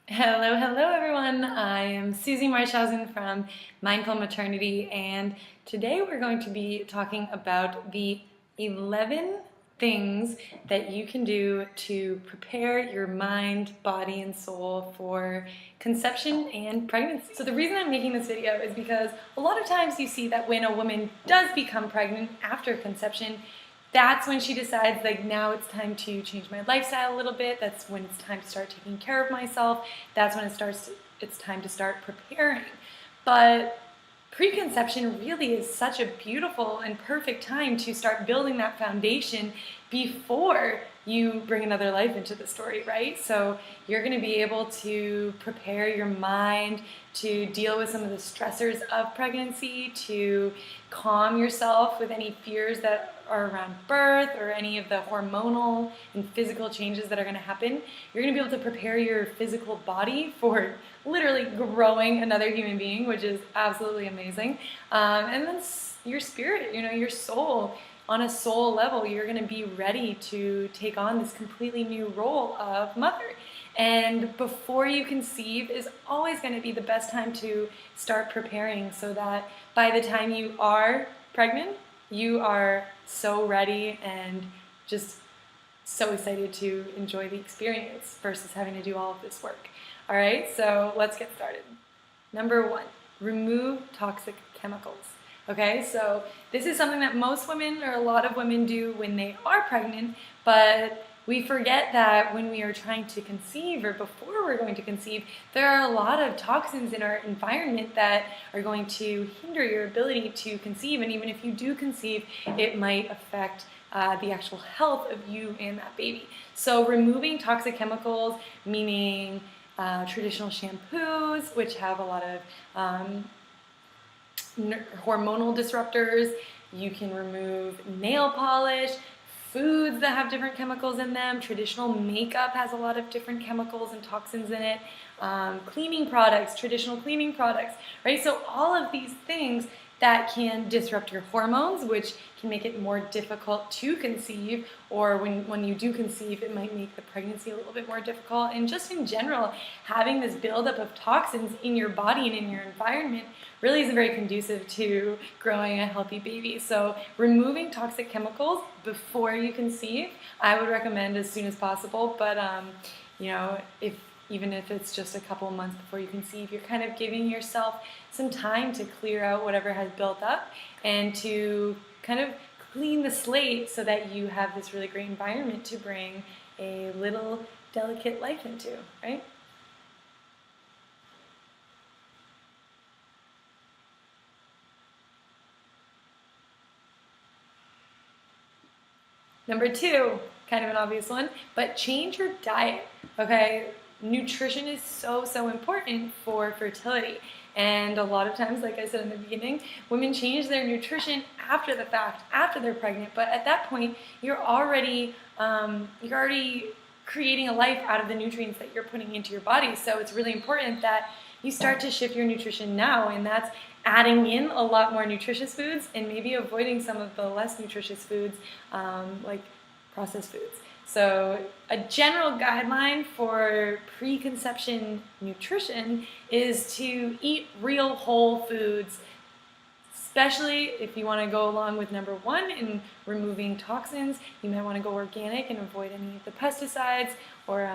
Hello, hello everyone. I am Susie Marshausen from Mindful Maternity, and today we're going to be talking about the 11 things that you can do to prepare your mind, body, and soul for conception and pregnancy. So the reason I'm making this video is because a lot of times you see that when a woman does become pregnant after conception, that's when she decides, like, now it's time to change my lifestyle a little bit. That's when it's time to start taking care of myself. That's when it's time to start preparing. But preconception really is such a beautiful and perfect time to start building that foundation before you bring another life into the story, right? So you're going to be able to prepare your mind to deal with some of the stressors of pregnancy, to calm yourself with any fears that are around birth or any of the hormonal and physical changes that are going to happen. You're going to be able to prepare your physical body for literally growing another human being, which is absolutely amazing. And then your spirit, your soul. On a soul level, you're going to be ready to take on this completely new role of mother. And before you conceive is always going to be the best time to start preparing, so that by the time you are pregnant, you are so ready and just so excited to enjoy the experience versus having to do all of this work. All right, so let's get started. Number 1, remove toxic chemicals. Okay, so this is something that most women, or a lot of women, do when they are pregnant, but we forget that when we are trying to conceive, or before we're going to conceive, there are a lot of toxins in our environment that are going to hinder your ability to conceive. And even if you do conceive, it might affect the actual health of you and that baby. So removing toxic chemicals, meaning traditional shampoos, which have a lot of hormonal disruptors. You can remove nail polish, foods that have different chemicals in them. Traditional makeup has a lot of different chemicals and toxins in it. Cleaning products, traditional cleaning products, right? So all of these things that can disrupt your hormones, which can make it more difficult to conceive, or when you do conceive, it might make the pregnancy a little bit more difficult. And just in general, having this buildup of toxins in your body and in your environment really isn't very conducive to growing a healthy baby. So removing toxic chemicals before you conceive, I would recommend as soon as possible. But even if it's just a couple of months before you conceive, you're kind of giving yourself some time to clear out whatever has built up and to kind of clean the slate so that you have this really great environment to bring a little delicate life into, right? Number 2, kind of an obvious one, but change your diet, okay? Nutrition is so important for fertility. And a lot of times, like I said in the beginning, women change their nutrition after the fact, after they're pregnant. But at that point, you're already creating a life out of the nutrients that you're putting into your body. So it's really important that you start to shift your nutrition now, and that's adding in a lot more nutritious foods and maybe avoiding some of the less nutritious foods, like processed foods. So a general guideline for preconception nutrition is to eat real whole foods, especially if you want to go along with number 1 in removing toxins. You might want to go organic and avoid any of the pesticides or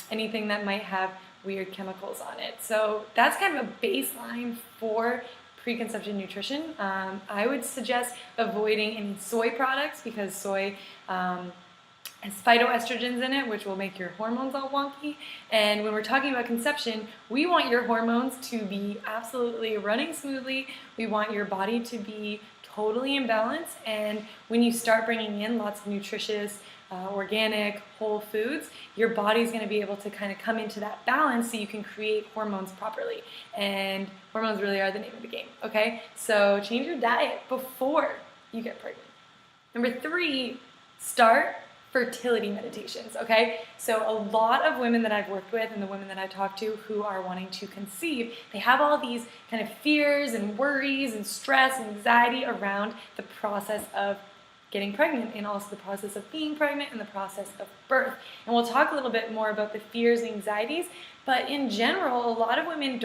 anything that might have weird chemicals on it. So that's kind of a baseline for preconception nutrition. I would suggest avoiding any soy products, because soy has phytoestrogens in it, which will make your hormones all wonky. And when we're talking about conception, we want your hormones to be absolutely running smoothly. We want your body to be totally in balance. And when you start bringing in lots of nutritious, organic, whole foods, your body's going to be able to kind of come into that balance so you can create hormones properly. And hormones really are the name of the game, okay? So change your diet before you get pregnant. Number 3, start fertility meditations, okay? So a lot of women that I've worked with and the women that I talk to who are wanting to conceive, they have all these kind of fears and worries and stress and anxiety around the process of getting pregnant, and also the process of being pregnant and the process of birth. And we'll talk a little bit more about the fears and anxieties, But in general, a lot of women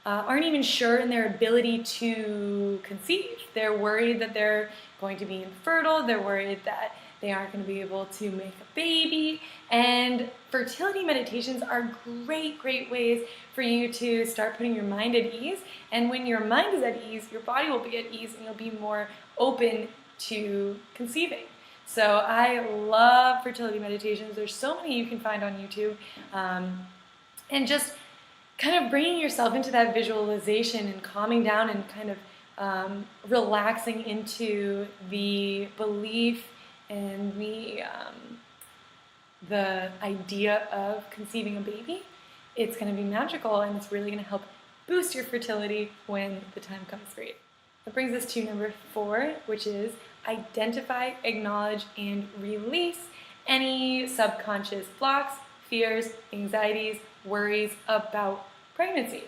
aren't even sure in their ability to conceive. They're worried that they're going to be infertile. They're worried that they aren't going to be able to make a baby. And fertility meditations are great, great ways for you to start putting your mind at ease. And when your mind is at ease, your body will be at ease and you'll be more open to conceiving. So I love fertility meditations. There's so many you can find on YouTube. And just kind of bringing yourself into that visualization and calming down and kind of relaxing into the belief and the idea of conceiving a baby, it's going to be magical and it's really going to help boost your fertility when the time comes for you. That brings us to number 4, which is identify, acknowledge, and release any subconscious blocks, fears, anxieties, worries about pregnancy,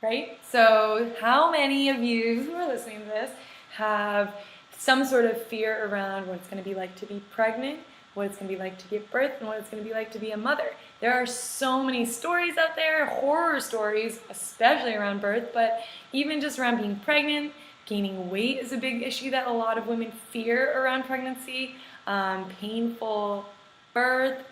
right? So how many of you who are listening to this have some sort of fear around what it's going to be like to be pregnant, what it's going to be like to give birth, and what it's going to be like to be a mother? There are so many stories out there, horror stories, especially around birth, but even just around being pregnant. Gaining weight is a big issue that a lot of women fear around pregnancy. Painful birth,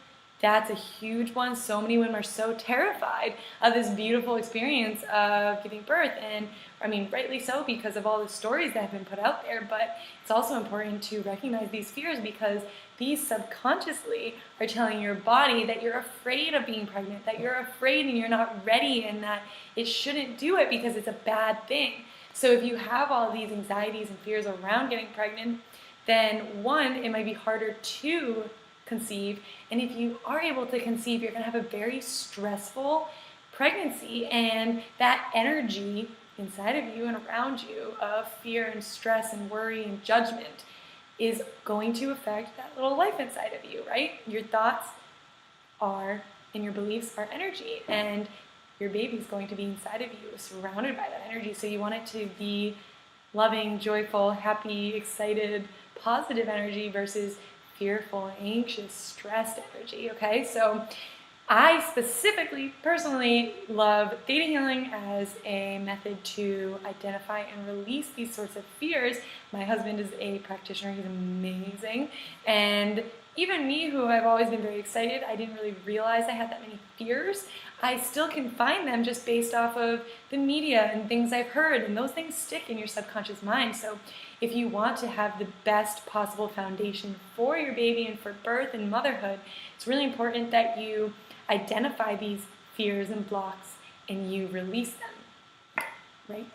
that's a huge one. So many women are so terrified of this beautiful experience of giving birth. And I mean, rightly so, because of all the stories that have been put out there. But it's also important to recognize these fears because these subconsciously are telling your body that you're afraid of being pregnant, that you're afraid and you're not ready, and that it shouldn't do it because it's a bad thing. So if you have all these anxieties and fears around getting pregnant, then one, it might be harder to conceive. And if you are able to conceive, you're going to have a very stressful pregnancy. And that energy inside of you and around you of fear and stress and worry and judgment is going to affect that little life inside of you, right? Your thoughts are, and your beliefs are energy. And your baby's going to be inside of you, surrounded by that energy. So you want it to be loving, joyful, happy, excited, positive energy versus fearful, anxious, stressed energy, okay? So I specifically, personally love theta healing as a method to identify and release these sorts of fears. My husband is a practitioner, he's amazing. And even me, who I've always been very excited, I didn't really realize I had that many fears. I still can find them just based off of the media and things I've heard, and those things stick in your subconscious mind. So if you want to have the best possible foundation for your baby and for birth and motherhood, it's really important that you identify these fears and blocks and you release them, right?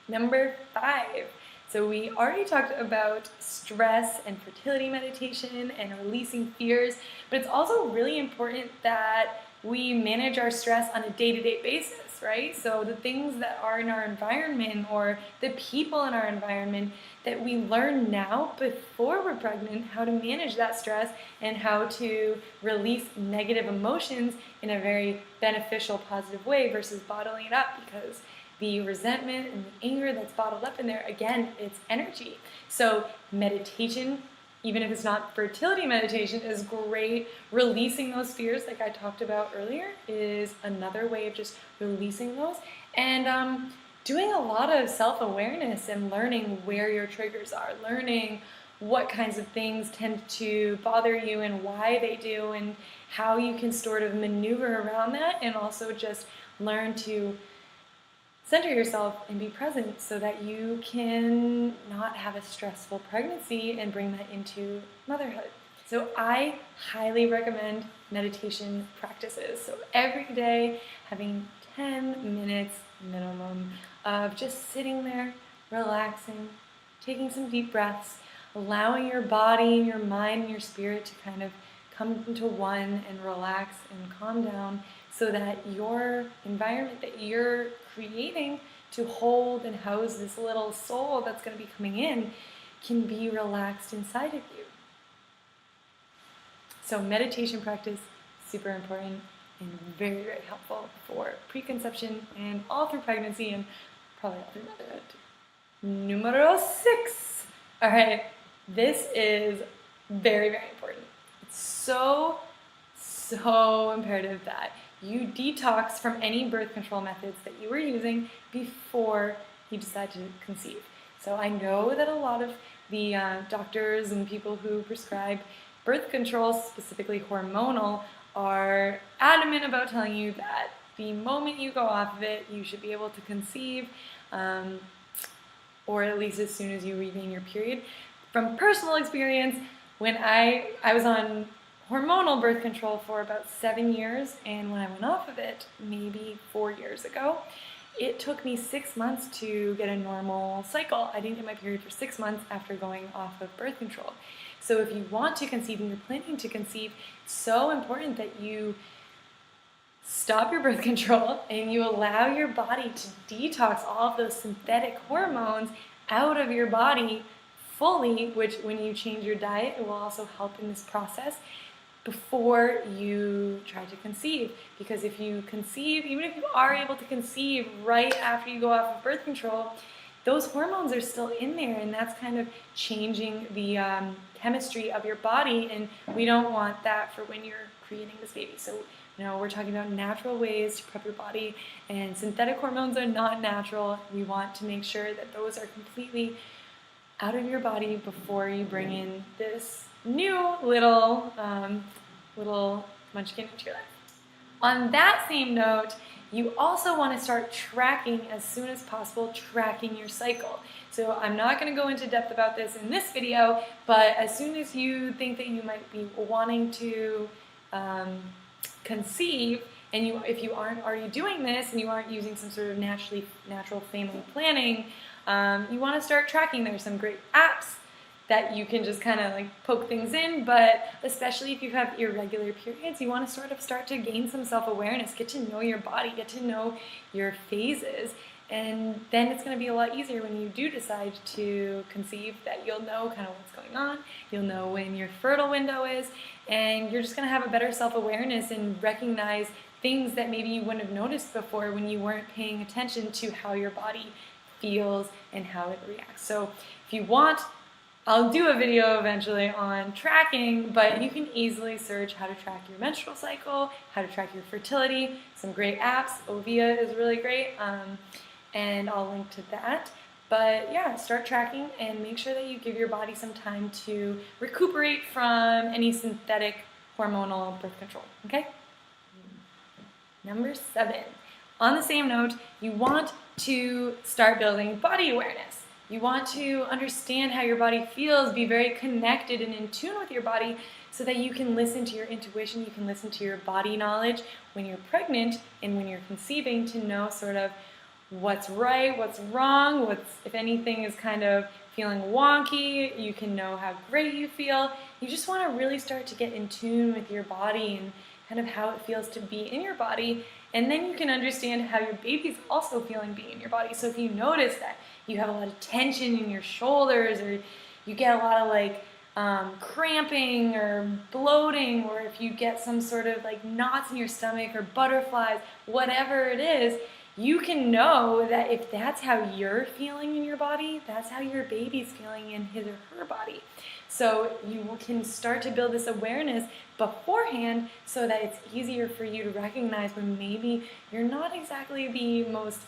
Number 5. So we already talked about stress and fertility meditation and releasing fears, but it's also really important that we manage our stress on a day-to-day basis, right? So the things that are in our environment or the people in our environment that we learn now before we're pregnant, how to manage that stress and how to release negative emotions in a very beneficial, positive way versus bottling it up, because the resentment and the anger that's bottled up in there, again, it's energy. So meditation, even if it's not fertility meditation, is great. Releasing those fears, like I talked about earlier, is another way of just releasing those. And doing a lot of self-awareness and learning where your triggers are, learning what kinds of things tend to bother you and why they do, and how you can sort of maneuver around that, and also just learn to center yourself and be present so that you can not have a stressful pregnancy and bring that into motherhood. So I highly recommend meditation practices. So every day having 10 minutes minimum of just sitting there, relaxing, taking some deep breaths, allowing your body and your mind and your spirit to kind of come into one and relax and calm down, so that your environment that you're creating to hold and house this little soul that's going to be coming in can be relaxed inside of you. So meditation practice, super important and very, very helpful for preconception and all through pregnancy and probably all through motherhood too. Numero 6. All right, this is very, very important. It's so imperative that you detox from any birth control methods that you were using before you decide to conceive. So I know that a lot of the doctors and people who prescribe birth control, specifically hormonal, are adamant about telling you that the moment you go off of it, you should be able to conceive, or at least as soon as you regain your period. From personal experience, when I was on hormonal birth control for about 7 years, and when I went off of it maybe 4 years ago, it took me 6 months to get a normal cycle. I didn't get my period for 6 months after going off of birth control. So if you want to conceive and you're planning to conceive, it's so important that you stop your birth control and you allow your body to detox all of those synthetic hormones out of your body fully, which when you change your diet, it will also help in this process before you try to conceive. Because if you conceive, even if you are able to conceive right after you go off of birth control, those hormones are still in there, and that's kind of changing the chemistry of your body, and we don't want that for when you're creating this baby. So, we're talking about natural ways to prep your body, and synthetic hormones are not natural. We want to make sure that those are completely out of your body before you bring in this new little munchkin into your life. On that same note, you also want to start tracking as soon as possible, tracking your cycle. So I'm not going to go into depth about this in this video, but as soon as you think that you might be wanting to conceive, and if you aren't already doing this and you aren't using some sort of natural family planning, you want to start tracking. There's some great apps that you can just kind of like poke things in, but especially if you have irregular periods, you want to sort of start to gain some self-awareness, get to know your body, get to know your phases, and then it's going to be a lot easier when you do decide to conceive, that you'll know kind of what's going on, you'll know when your fertile window is, and you're just going to have a better self-awareness and recognize things that maybe you wouldn't have noticed before when you weren't paying attention to how your body feels and how it reacts. So if you want, I'll do a video eventually on tracking, but you can easily search how to track your menstrual cycle, how to track your fertility, some great apps. Ovia is really great, and I'll link to that. But yeah, start tracking and make sure that you give your body some time to recuperate from any synthetic hormonal birth control, okay? Number 7. On the same note, you want to start building body awareness. You want to understand how your body feels, be very connected and in tune with your body so that you can listen to your intuition, you can listen to your body knowledge when you're pregnant and when you're conceiving, to know sort of what's right, what's wrong, if anything is kind of feeling wonky, you can know how great you feel. You just want to really start to get in tune with your body and kind of how it feels to be in your body, and then you can understand how your baby's also feeling being in your body. So if you notice that you have a lot of tension in your shoulders, or you get a lot of like cramping or bloating, or if you get some sort of like knots in your stomach or butterflies, whatever it is, you can know that if that's how you're feeling in your body, that's how your baby's feeling in his or her body. So you can start to build this awareness beforehand so that it's easier for you to recognize when maybe you're not exactly the most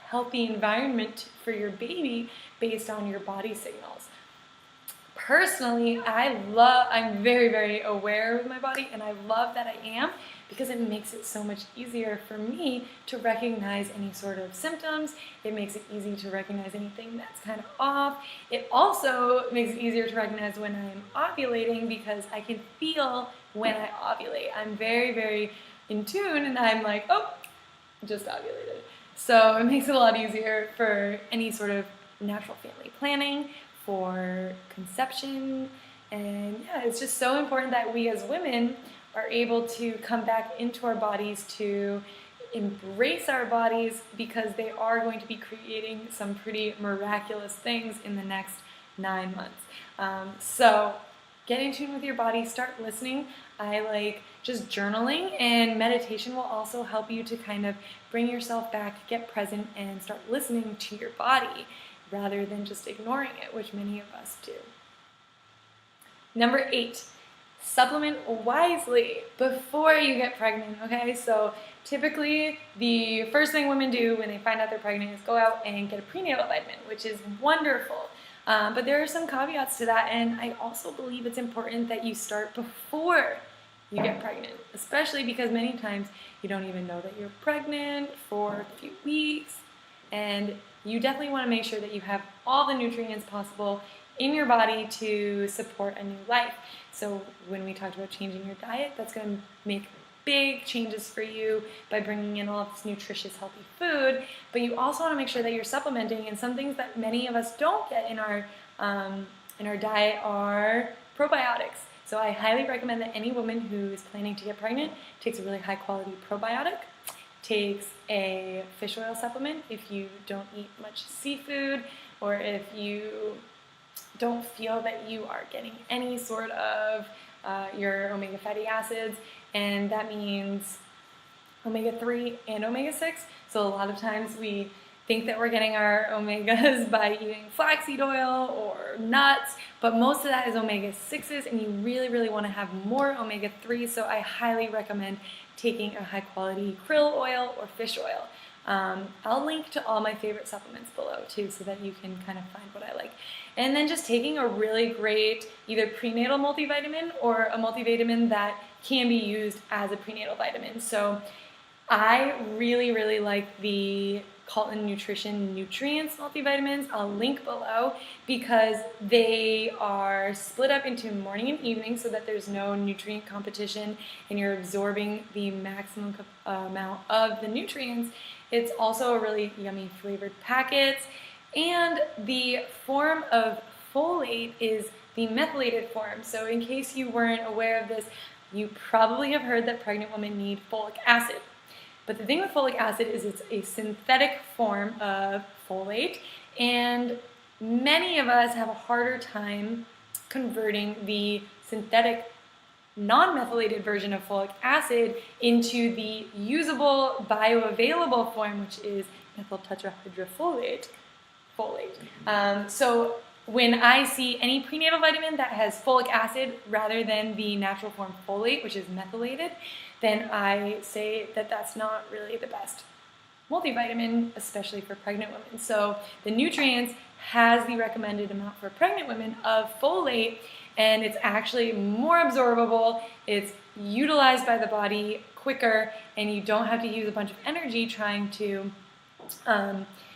healthy environment for your baby based on your body signals. Personally, I'm very, very aware of my body, and I love that I am, because it makes it so much easier for me to recognize any sort of symptoms. It makes it easy to recognize anything that's kind of off. It also makes it easier to recognize when I'm ovulating, because I can feel when I ovulate. I'm very, very in tune, and I'm like, oh, just ovulated. So it makes it a lot easier for any sort of natural family planning, for conception, and yeah, it's just so important that we as women are able to come back into our bodies, to embrace our bodies, because they are going to be creating some pretty miraculous things in the next 9 months. So get in tune with your body, start listening. I like just journaling, and meditation will also help you to kind of bring yourself back, get present, and start listening to your body rather than just ignoring it, which many of us do. Number 8, supplement wisely before you get pregnant, okay? So typically the first thing women do when they find out they're pregnant is go out and get a prenatal vitamin, which is wonderful. But there are some caveats to that, and I also believe it's important that you start before you get pregnant, especially because many times you don't even know that you're pregnant for a few weeks, and you definitely want to make sure that you have all the nutrients possible in your body to support a new life. So when we talked about changing your diet, that's going to make big changes for you by bringing in all of this nutritious, healthy food, but you also want to make sure that you're supplementing, and some things that many of us don't get in our diet are probiotics. So I highly recommend that any woman who is planning to get pregnant takes a really high quality probiotic, takes a fish oil supplement if you don't eat much seafood, or if you don't feel that you are getting any sort of your omega fatty acids, and that means omega-3 and omega-6. So a lot of times we think that we're getting our omegas by eating flaxseed oil or nuts, but most of that is omega-6s, and you really, really want to have more omega-3s, so I highly recommend taking a high-quality krill oil or fish oil. I'll link to all my favorite supplements below too, so that you can kind of find what I like. And then just taking a really great either prenatal multivitamin or a multivitamin that can be used as a prenatal vitamin. So I really, really like the Colton Nutrition Nutrients multivitamins. I'll link below because they are split up into morning and evening so that there's no nutrient competition and you're absorbing the maximum amount of the nutrients. It's also a really yummy flavored packet, and the form of folate is the methylated form. So in case you weren't aware of this, you probably have heard that pregnant women need folic acid. But the thing with folic acid is it's a synthetic form of folate, and many of us have a harder time converting the synthetic non-methylated version of folic acid into the usable bioavailable form, which is methyl tetrahydrofolate. So when I see any prenatal vitamin that has folic acid rather than the natural form folate, which is methylated, then I say that that's not really the best multivitamin, especially for pregnant women. So the nutrients has the recommended amount for pregnant women of folate, and it's actually more absorbable, it's utilized by the body quicker, and you don't have to use a bunch of energy trying to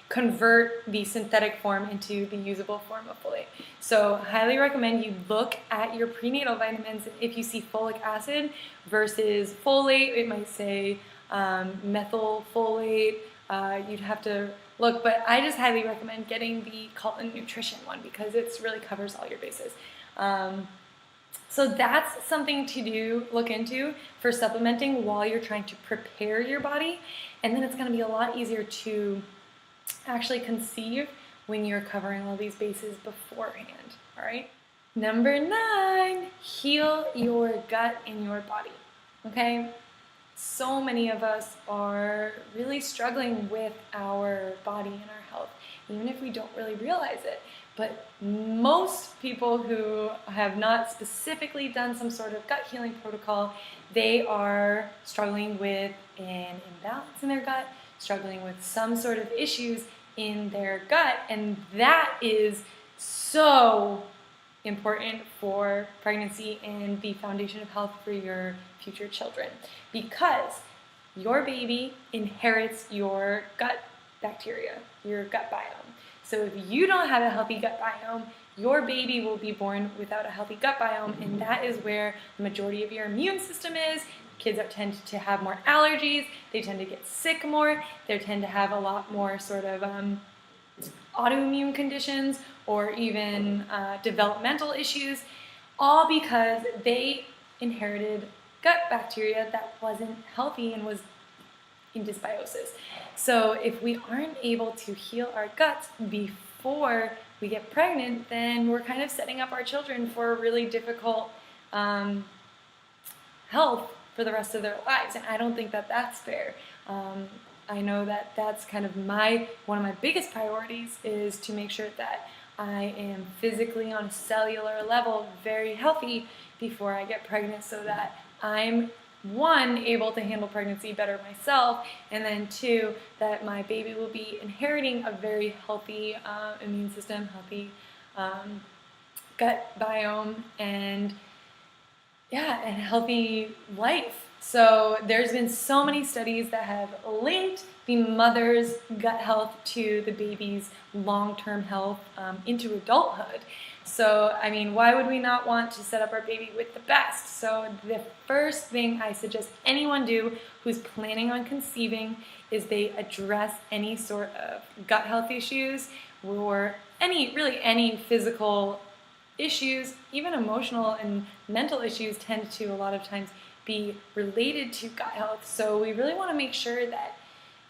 convert the synthetic form into the usable form of folate. So highly recommend you look at your prenatal vitamins. If you see folic acid versus folate, it might say methylfolate. You'd have to look, but I just highly recommend getting the Colton Nutrition one because it really covers all your bases. So that's something to look into for supplementing while you're trying to prepare your body, and then it's going to be a lot easier to actually conceive when you're covering all these bases beforehand. All right. Number 9, heal your gut and your body. Okay. So many of us are really struggling with our body and our health, even if we don't really realize it. But most people who have not specifically done some sort of gut healing protocol, they are struggling with an imbalance in their gut, struggling with some sort of issues in their gut, and that is so important for pregnancy and the foundation of health for your future children, because your baby inherits your gut bacteria, your gut biome. So if you don't have a healthy gut biome, your baby will be born without a healthy gut biome, and that is where the majority of your immune system is. Kids tend to have more allergies, they tend to get sick more, they tend to have a lot more sort of autoimmune conditions or even developmental issues, all because they inherited gut bacteria that wasn't healthy and was in dysbiosis. So if we aren't able to heal our guts before we get pregnant, then we're kind of setting up our children for a really difficult health for the rest of their lives, and I don't think that that's fair. I know that that's kind of one of my biggest priorities is to make sure that I am physically on a cellular level very healthy before I get pregnant, so that I'm one, able to handle pregnancy better myself, and then two, that my baby will be inheriting a very healthy immune system, healthy gut biome, and yeah, and healthy life. So there's been so many studies that have linked the mother's gut health to the baby's long-term health into adulthood. So, I mean, why would we not want to set up our baby with the best? So the first thing I suggest anyone do who's planning on conceiving is they address any sort of gut health issues or any physical issues, even emotional and mental issues tend to a lot of times be related to gut health. So we really want to make sure that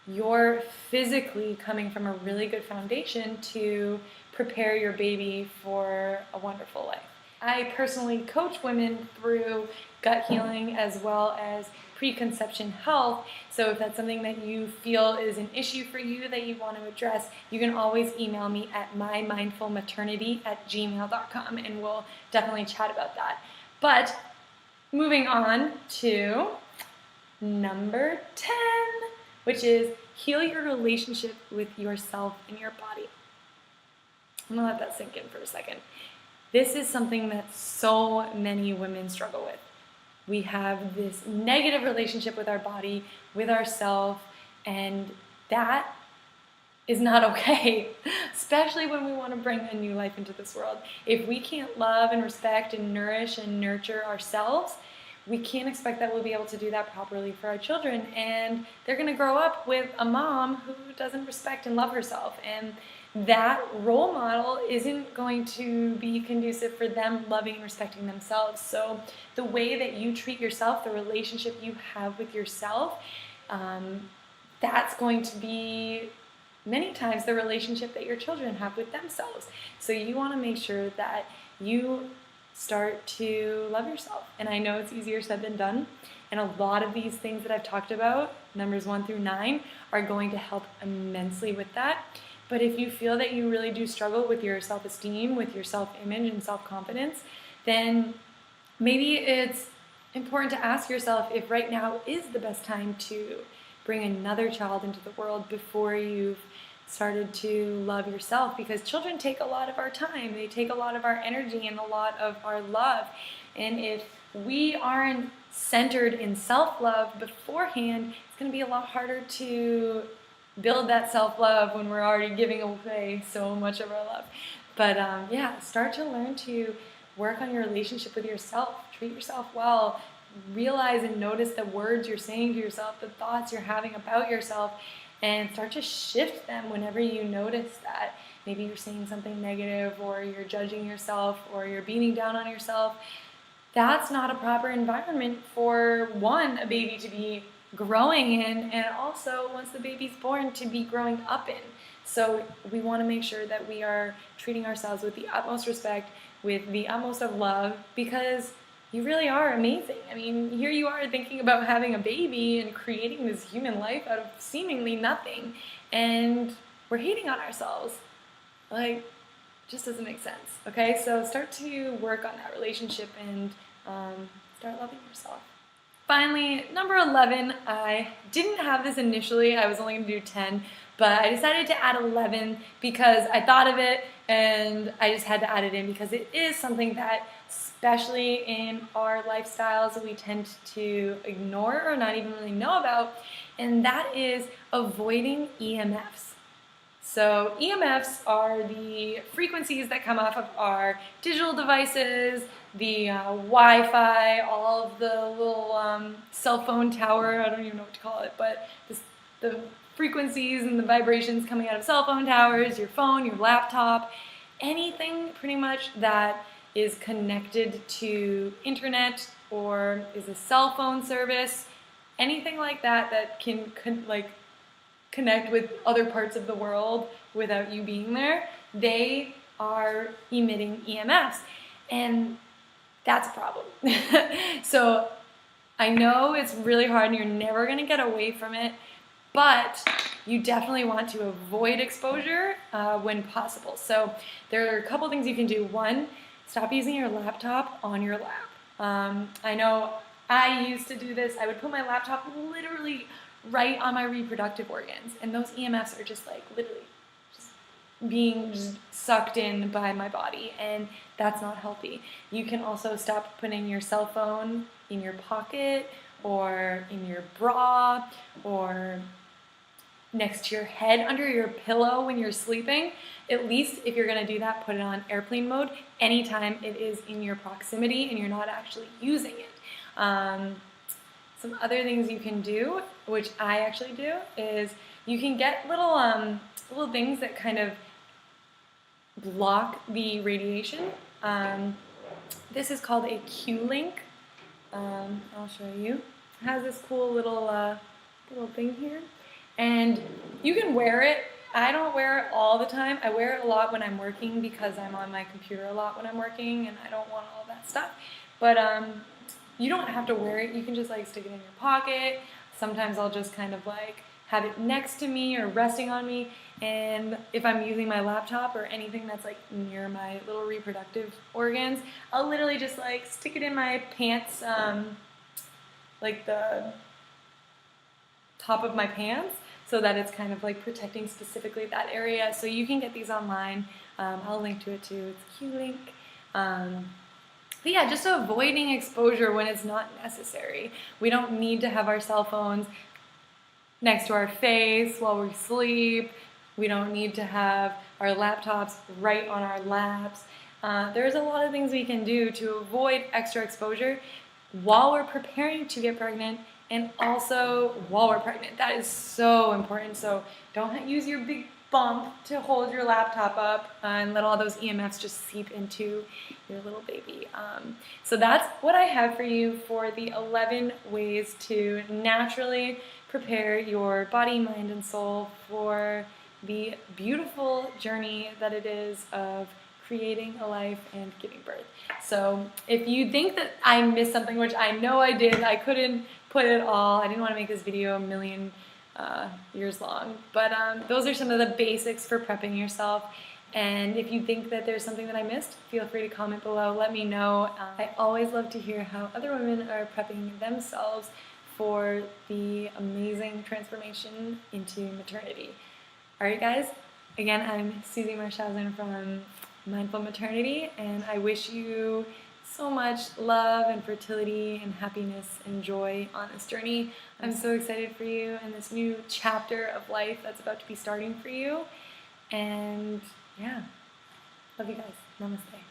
you're physically coming from a really good foundation to prepare your baby for a wonderful life. I personally coach women through gut healing as well as preconception health. So if that's something that you feel is an issue for you that you want to address, you can always email me at mymindfulmaternity@gmail.com and we'll definitely chat about that. But moving on to number 10, which is heal your relationship with yourself and your body. I'm gonna let that sink in for a second. This is something that so many women struggle with. We have this negative relationship with our body, with ourselves, and that is not okay, especially when we want to bring a new life into this world. If we can't love and respect and nourish and nurture ourselves, we can't expect that we'll be able to do that properly for our children, and they're going to grow up with a mom who doesn't respect and love herself, and that role model isn't going to be conducive for them loving and respecting themselves. So the way that you treat yourself, the relationship you have with yourself, that's going to be many times the relationship that your children have with themselves. So you want to make sure that you start to love yourself. And I know it's easier said than done. And a lot of these things that I've talked about, numbers 1 through 9, are going to help immensely with that. But if you feel that you really do struggle with your self-esteem, with your self-image and self-confidence, then maybe it's important to ask yourself if right now is the best time to bring another child into the world before you've started to love yourself, because children take a lot of our time, they take a lot of our energy and a lot of our love. And if we aren't centered in self-love beforehand, it's going to be a lot harder to build that self-love when we're already giving away so much of our love. But yeah, start to learn to work on your relationship with yourself, treat yourself well, realize and notice the words you're saying to yourself, the thoughts you're having about yourself, and start to shift them whenever you notice that maybe you're saying something negative or you're judging yourself or you're beating down on yourself. That's not a proper environment for, one, a baby to be growing in, and also once the baby's born to be growing up in. So we want to make sure that we are treating ourselves with the utmost respect, with the utmost of love, because you really are amazing. I mean, here you are thinking about having a baby and creating this human life out of seemingly nothing, and we're hating on ourselves. Like, just doesn't make sense, okay? So start to work on that relationship and start loving yourself. Finally, number 11, I didn't have this initially, I was only going to do 10, but I decided to add 11 because I thought of it and I just had to add it in because it is something that, especially in our lifestyles, we tend to ignore or not even really know about, and that is avoiding EMFs. So EMFs are the frequencies that come off of our digital devices, the Wi-Fi, all of the little cell phone tower, I don't even know what to call it, but the frequencies and the vibrations coming out of cell phone towers, your phone, your laptop, anything pretty much that is connected to internet or is a cell phone service, anything like that that can connect with other parts of the world without you being there, they are emitting EMFs. And that's a problem. So I know it's really hard and you're never going to get away from it, but you definitely want to avoid exposure when possible. So there are a couple things you can do. One, stop using your laptop on your lap. I know I used to do this. I would put my laptop literally right on my reproductive organs, and those EMFs are just like literally just being sucked in by my body, and that's not healthy. You can also stop putting your cell phone in your pocket or in your bra or next to your head under your pillow when you're sleeping. At least if you're going to do that, put it on airplane mode anytime it is in your proximity and you're not actually using it. Some other things you can do, which I actually do, is you can get little things that kind of block the radiation. This is called a Q-link. I'll show you. It has this cool little thing here, and you can wear it. I don't wear it all the time. I wear it a lot when I'm working because I'm on my computer a lot when I'm working, and I don't want all that stuff. But you don't have to wear it. You can just like stick it in your pocket. Sometimes I'll just kind of like have it next to me or resting on me, and if I'm using my laptop or anything that's like near my little reproductive organs, I'll literally just like stick it in my pants, like the top of my pants, so that it's kind of like protecting specifically that area. So you can get these online. I'll link to it too. It's Q-Link. But yeah, just avoiding exposure when it's not necessary. We don't need to have our cell phones next to our face while we sleep. We don't need to have our laptops right on our laps. There's a lot of things we can do to avoid extra exposure while we're preparing to get pregnant, and also while we're pregnant. That is so important. So don't use your big bump to hold your laptop up and let all those EMFs just seep into your little baby. So that's what I have for you for the 11 ways to naturally prepare your body, mind, and soul for the beautiful journey that it is of creating a life and giving birth. So if you think that I missed something, which I know I did, I couldn't put it all. I didn't want to make this video a million years long, but those are some of the basics for prepping yourself. And if you think that there's something that I missed, feel free to comment below. Let me know. I always love to hear how other women are prepping themselves for the amazing transformation into maternity. All right, guys. Again, I'm Susie Marshausen from Mindful Maternity, and I wish you so much love and fertility and happiness and joy on this journey. I'm so excited for you and this new chapter of life that's about to be starting for you. And yeah, love you guys. Namaste.